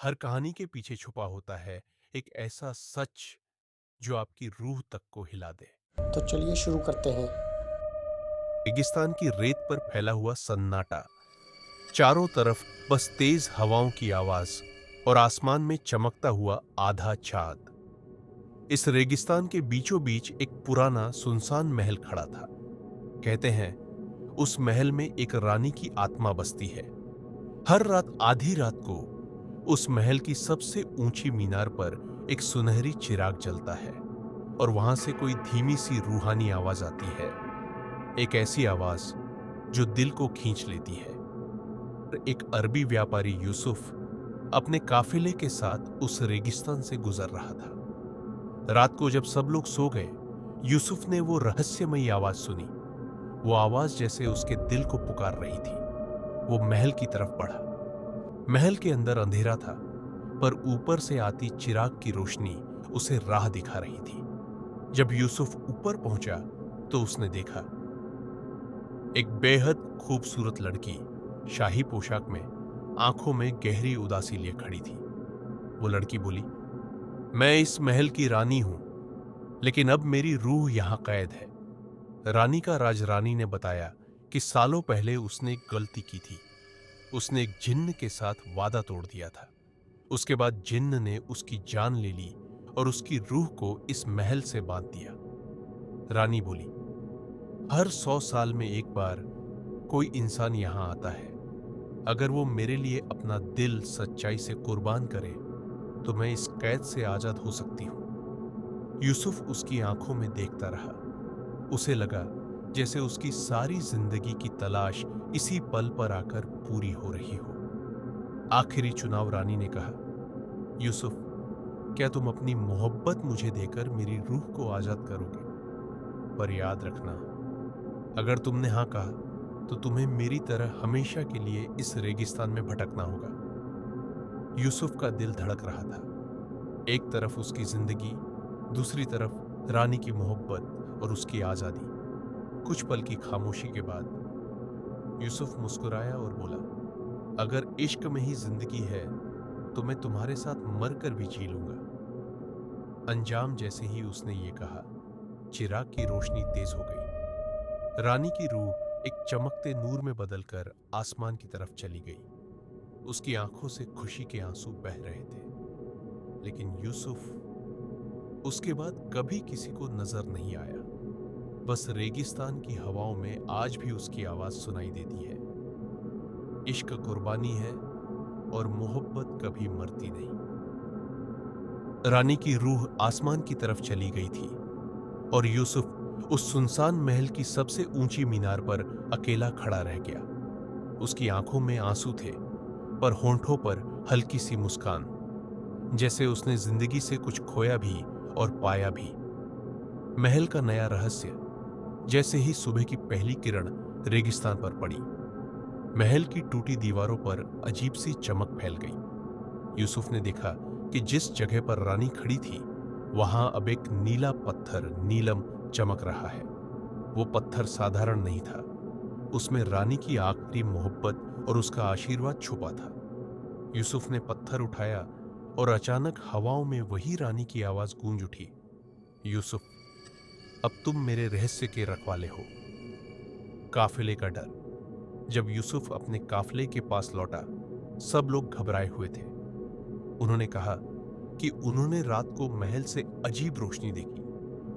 हर कहानी के पीछे छुपा होता है एक ऐसा सच जो आपकी रूह तक को हिला दे। तो चलिए शुरू करते हैं। रेगिस्तान की रेत पर फैला हुआ सन्नाटा, चारों तरफ बस तेज हवाओं की आवाज और आसमान में चमकता हुआ आधा चांद। इस रेगिस्तान के बीचों बीच एक पुराना सुनसान महल खड़ा था। कहते हैं उस महल में एक रानी की आत्मा बसती है। हर रात आधी रात को उस महल की सबसे ऊंची मीनार पर एक सुनहरी चिराग जलता है और वहां से कोई धीमी सी रूहानी आवाज आती है। एक ऐसी आवाज जो दिल को खींच लेती है। एक अरबी व्यापारी यूसुफ अपने काफिले के साथ उस रेगिस्तान से गुजर रहा था। रात को जब सब लोग सो गए, यूसुफ ने वो रहस्यमयी आवाज सुनी। वो आवाज जैसे उसके दिल को पुकार रही थी। वो महल की तरफ बढ़ा। महल के अंदर अंधेरा था, पर ऊपर से आती चिराग की रोशनी उसे राह दिखा रही थी। जब यूसुफ ऊपर पहुंचा तो उसने देखा एक बेहद खूबसूरत लड़की शाही पोशाक में, आंखों में गहरी उदासी लिए खड़ी थी। वो लड़की बोली, मैं इस महल की रानी हूं, लेकिन अब मेरी रूह यहां कैद है। रानी का राजरानी ने बताया कि सालों पहले उसने एक गलती की थी। उसने एक जिन्न के साथ वादा तोड़ दिया था। उसके बाद जिन्न ने उसकी जान ले ली और उसकी रूह को इस महल से बांध दिया। रानी बोली, हर 100 साल में एक बार कोई इंसान यहां आता है। अगर वो मेरे लिए अपना दिल सच्चाई से कुर्बान करे तो मैं इस कैद से आजाद हो सकती हूं। यूसुफ उसकी आंखों में देखता रहा। उसे लगा जैसे उसकी सारी जिंदगी की तलाश इसी पल पर आकर पूरी हो रही हो। आखिरी चुनाव रानी ने कहा, यूसुफ, क्या तुम अपनी मोहब्बत मुझे देकर मेरी रूह को आजाद करोगे? पर याद रखना, अगर तुमने हां कहा तो तुम्हें मेरी तरह हमेशा के लिए इस रेगिस्तान में भटकना होगा। यूसुफ का दिल धड़क रहा था। एक तरफ उसकी जिंदगी, दूसरी तरफ रानी की मोहब्बत और उसकी आजादी। कुछ पल की खामोशी के बाद यूसुफ मुस्कुराया और बोला, अगर इश्क में ही जिंदगी है तो मैं तुम्हारे साथ मरकर भी जी लूंगा। अंजाम जैसे ही उसने ये कहा, चिराग की रोशनी तेज हो गई। रानी की रूह एक चमकते नूर में बदलकर आसमान की तरफ चली गई। उसकी आंखों से खुशी के आंसू बह रहे थे। लेकिन यूसुफ उसके बाद कभी किसी को नजर नहीं आया। बस रेगिस्तान की हवाओं में आज भी उसकी आवाज सुनाई देती है। इश्क कुर्बानी है और मोहब्बत कभी मरती नहीं। रानी की रूह आसमान की तरफ चली गई थी और यूसुफ उस सुनसान महल की सबसे ऊंची मीनार पर अकेला खड़ा रह गया। उसकी आंखों में आंसू थे, पर होंठों पर हल्की सी मुस्कान, जैसे उसने जिंदगी से कुछ खोया भी और पाया भी। महल का नया रहस्य। जैसे ही सुबह की पहली किरण रेगिस्तान पर पड़ी, महल की टूटी दीवारों पर अजीब सी चमक फैल गई। यूसुफ ने देखा कि जिस जगह पर रानी खड़ी थी वहां अब एक नीला पत्थर नीलम चमक रहा है। वो पत्थर साधारण नहीं था। उसमें रानी की आखिरी मोहब्बत और उसका आशीर्वाद छुपा था। यूसुफ ने पत्थर उठाया और अचानक हवाओं में वही रानी की आवाज गूंज उठी, यूसुफ, अब तुम मेरे रहस्य के रखवाले हो। काफिले का डर। जब यूसुफ अपने काफिले के पास लौटा, सब लोग घबराए हुए थे। उन्होंने कहा कि उन्होंने रात को महल से अजीब रोशनी देखी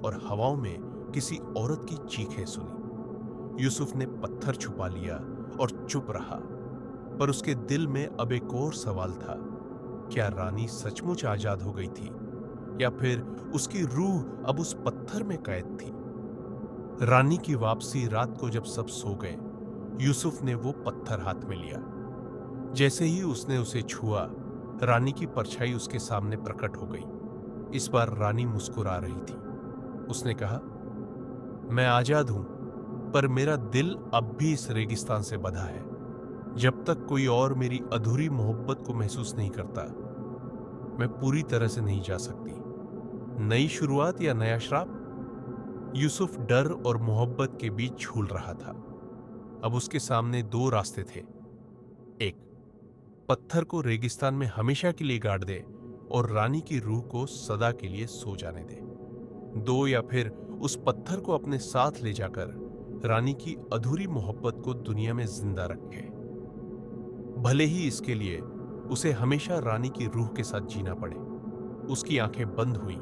और हवाओं में किसी औरत की चीखें सुनी। यूसुफ ने पत्थर छुपा लिया और चुप रहा, पर उसके दिल में अब एक और सवाल था, क्या रानी सचमुच आजाद हो गई थी या फिर उसकी रूह अब उस पत्थर में कैद थी? रानी की वापसी रात को जब सब सो गए, यूसुफ ने वो पत्थर हाथ में लिया। जैसे ही उसने उसे छुआ, रानी की परछाई उसके सामने प्रकट हो गई। इस बार रानी मुस्कुरा रही थी। उसने कहा, मैं आजाद हूं, पर मेरा दिल अब भी इस रेगिस्तान से बंधा है। जब तक कोई और मेरी अधूरी मोहब्बत को महसूस नहीं करता, मैं पूरी तरह से नहीं जा सकती। नई शुरुआत या नया श्राप? यूसुफ डर और मोहब्बत के बीच झूल रहा था। अब उसके सामने दो रास्ते थे। एक, पत्थर को रेगिस्तान में हमेशा के लिए गाड़ दे और रानी की रूह को सदा के लिए सो जाने दे। 2 या फिर उस पत्थर को अपने साथ ले जाकर रानी की अधूरी मोहब्बत को दुनिया में जिंदा रखे। भले ही इसके लिए उसे हमेशा रानी की रूह के साथ जीना पड़े। उसकी आंखें बंद हुई।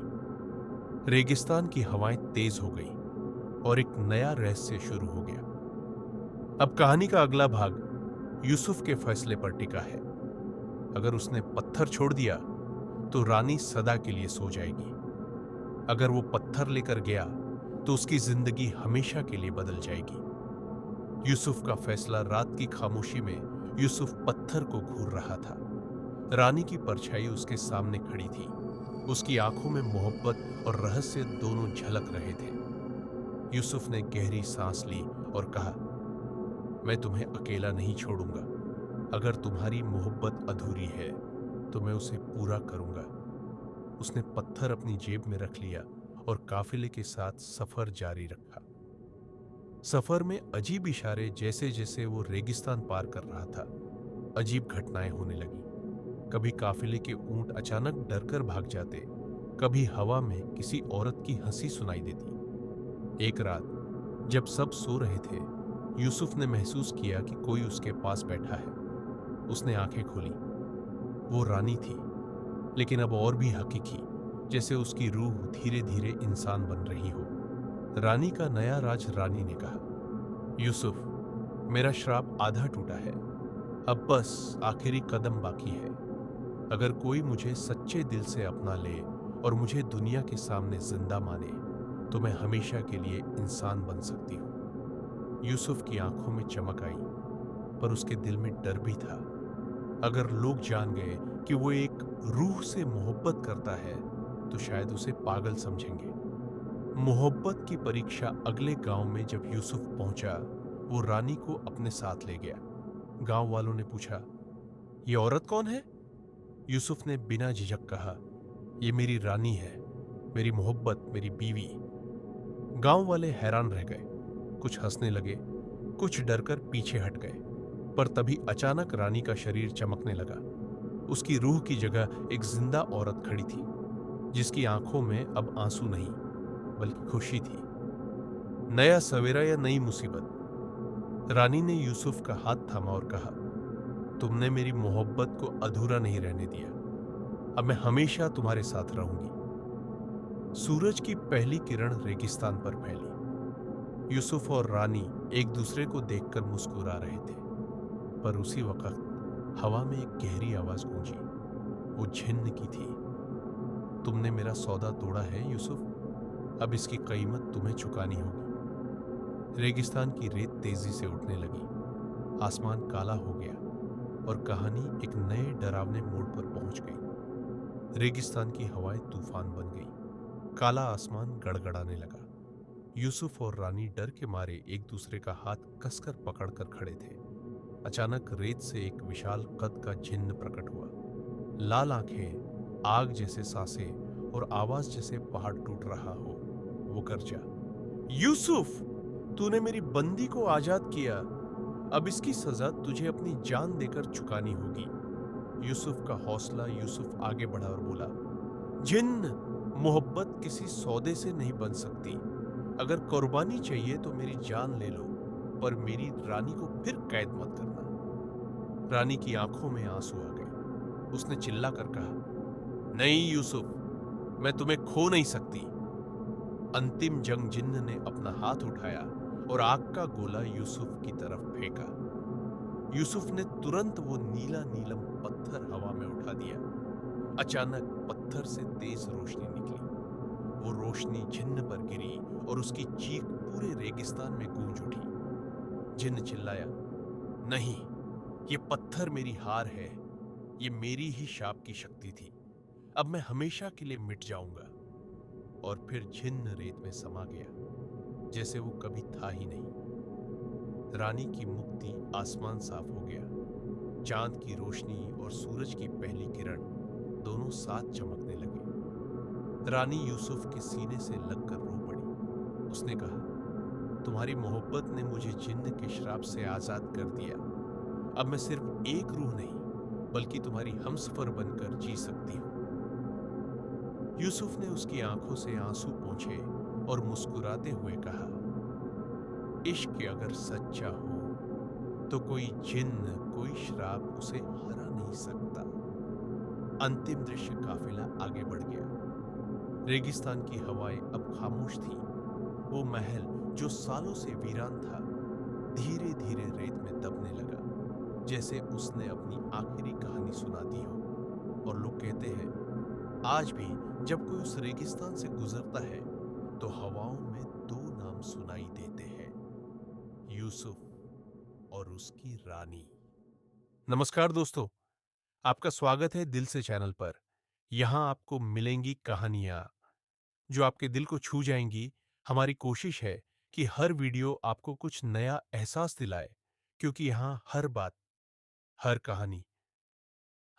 रेगिस्तान की हवाएं तेज हो गई और एक नया रहस्य शुरू हो गया। अब कहानी का अगला भाग यूसुफ के फैसले पर टिका है। अगर उसने पत्थर छोड़ दिया तो रानी सदा के लिए सो जाएगी। अगर वो पत्थर लेकर गया तो उसकी जिंदगी हमेशा के लिए बदल जाएगी। यूसुफ का फैसला। रात की खामोशी में यूसुफ पत्थर को घूर रहा था। रानी की परछाई उसके सामने खड़ी थी। उसकी आंखों में मोहब्बत और रहस्य दोनों झलक रहे थे। यूसुफ ने गहरी सांस ली और कहा, मैं तुम्हें अकेला नहीं छोड़ूंगा। अगर तुम्हारी मोहब्बत अधूरी है तो मैं उसे पूरा करूंगा। उसने पत्थर अपनी जेब में रख लिया और काफिले के साथ सफर जारी रखा। सफर में अजीब इशारे, जैसे जैसे वो रेगिस्तान पार कर रहा था, अजीब घटनाएं होने लगी। कभी काफिले के ऊंट अचानक डरकर भाग जाते, कभी हवा में किसी औरत की हंसी सुनाई देती। एक रात जब सब सो रहे थे, यूसुफ ने महसूस किया कि कोई उसके पास बैठा है। उसने आंखें खोली। वो रानी थी, लेकिन अब और भी हकीकी, जैसे उसकी रूह धीरे धीरे इंसान बन रही हो। रानी का नया राज। रानी ने कहा, यूसुफ, मेरा श्राप आधा टूटा है। अब बस आखिरी कदम बाकी है। अगर कोई मुझे सच्चे दिल से अपना ले और मुझे दुनिया के सामने जिंदा माने तो मैं हमेशा के लिए इंसान बन सकती हूँ। यूसुफ की आंखों में चमक आई, पर उसके दिल में डर भी था। अगर लोग जान गए कि वो एक रूह से मोहब्बत करता है तो शायद उसे पागल समझेंगे। मोहब्बत की परीक्षा। अगले गांव में जब यूसुफ पहुंचा, वो रानी को अपने साथ ले गया। गांव वालों ने पूछा, ये औरत कौन है? यूसुफ ने बिना झिझक कहा, ये मेरी रानी है, मेरी मोहब्बत, मेरी बीवी। गांव वाले हैरान रह गए। कुछ हंसने लगे, कुछ डरकर पीछे हट गए। पर तभी अचानक रानी का शरीर चमकने लगा। उसकी रूह की जगह एक जिंदा औरत खड़ी थी, जिसकी आंखों में अब आंसू नहीं बल्कि खुशी थी। नया सवेरा या नई मुसीबत। रानी ने यूसुफ का हाथ थामा और कहा, तुमने मेरी मोहब्बत को अधूरा नहीं रहने दिया। अब मैं हमेशा तुम्हारे साथ रहूंगी। सूरज की पहली किरण रेगिस्तान पर फैली। यूसुफ और रानी एक दूसरे को देखकर मुस्कुरा रहे थे, पर उसी वक्त हवा में एक गहरी आवाज गूंजी। वो झिन्न की थी। तुमने मेरा सौदा तोड़ा है यूसुफ, अब इसकी कीमत तुम्हें चुकानी होगी। रेगिस्तान की रेत तेजी से उठने लगी। आसमान काला हो गया और कहानी एक नए डरावने मोड़ पर पहुंच गई। रेगिस्तान की हवाएं तूफान बन गई। काला आसमान गड़गड़ाने लगा। यूसुफ और रानी डर के मारे एक दूसरे का हाथ कसकर पकड़कर खड़े थे। अचानक रेत से एक विशाल कद का जिन्न प्रकट हुआ। लाल आंखें, आग जैसे सांसें और आवाज जैसे पहाड़ टूट रहा हो। वो गरजा, यूसुफ, तूने मेरी बंदी को आजाद किया। अब इसकी सजा तुझे अपनी जान देकर चुकानी होगी। यूसुफ का हौसला। यूसुफ आगे बढ़ा और बोला, जिन्न, मोहब्बत किसी सौदे से नहीं बन सकती। अगर कुर्बानी चाहिए तो मेरी जान ले लो, पर मेरी रानी को फिर कैद मत करना। रानी की आंखों में आंसू आ गए। उसने चिल्लाकर कहा, नहीं यूसुफ, मैं तुम्हें खो नहीं सकती। अंतिम जंग। जिन्न ने अपना हाथ उठाया और आग का गोला यूसुफ की तरफ फेंका। यूसुफ ने तुरंत वो नीला नीलम पत्थर हवा में उठा दिया। अचानक पत्थर से तेज रोशनी निकली। वो रोशनी जिन्न पर गिरी और उसकी चीख पूरे रेगिस्तान में गूंज उठी। जिन्न चिल्लाया, नहीं, ये पत्थर मेरी हार है। ये मेरी ही शाप की शक्ति थी। अब मैं हमेशा के लिए मिट जाऊंगा। और फिर जिन्न रेत में समा गया, जैसे वो कभी था ही नहीं। रानी की मुक्ति। आसमान साफ हो गया। चांद की रोशनी और सूरज की पहली किरण दोनों साथ चमकने लगे। रानी यूसुफ के सीने से लगकर रो पड़ी। उसने कहा, तुम्हारी मोहब्बत ने मुझे जिन्न के श्राप से आजाद कर दिया। अब मैं सिर्फ एक रूह नहीं बल्कि तुम्हारी हमसफर बनकर जी सकती हूँ। यूसुफ ने उसकी आंखों से आंसू पोंछे और मुस्कुराते हुए कहा, इश्क अगर सच्चा हो तो कोई जिन्न, कोई शराब उसे हरा नहीं सकता। अंतिम दृश्य काफिला आगे बढ़ गया। रेगिस्तान की हवाएं अब खामोश थीं। वो महल जो सालों से वीरान था, धीरे धीरे रेत में दबने लगा, जैसे उसने अपनी आखिरी कहानी सुना दी हो। और लोग कहते हैं, आज भी जब कोई उस रेगिस्तान से गुजरता है तो हवाओं में दो नाम सुनाई देते हैं, यूसुफ और उसकी रानी। नमस्कार दोस्तों, आपका स्वागत है दिल से चैनल पर। यहां आपको मिलेंगी कहानियां जो आपके दिल को छू जाएंगी। हमारी कोशिश है कि हर वीडियो आपको कुछ नया एहसास दिलाए, क्योंकि यहां हर बात, हर कहानी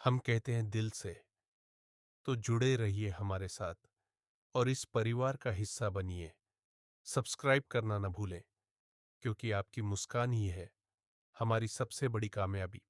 हम कहते हैं दिल से। तो जुड़े रहिए हमारे साथ और इस परिवार का हिस्सा बनिए। सब्सक्राइब करना न भूलें, क्योंकि आपकी मुस्कान ही है हमारी सबसे बड़ी कामयाबी।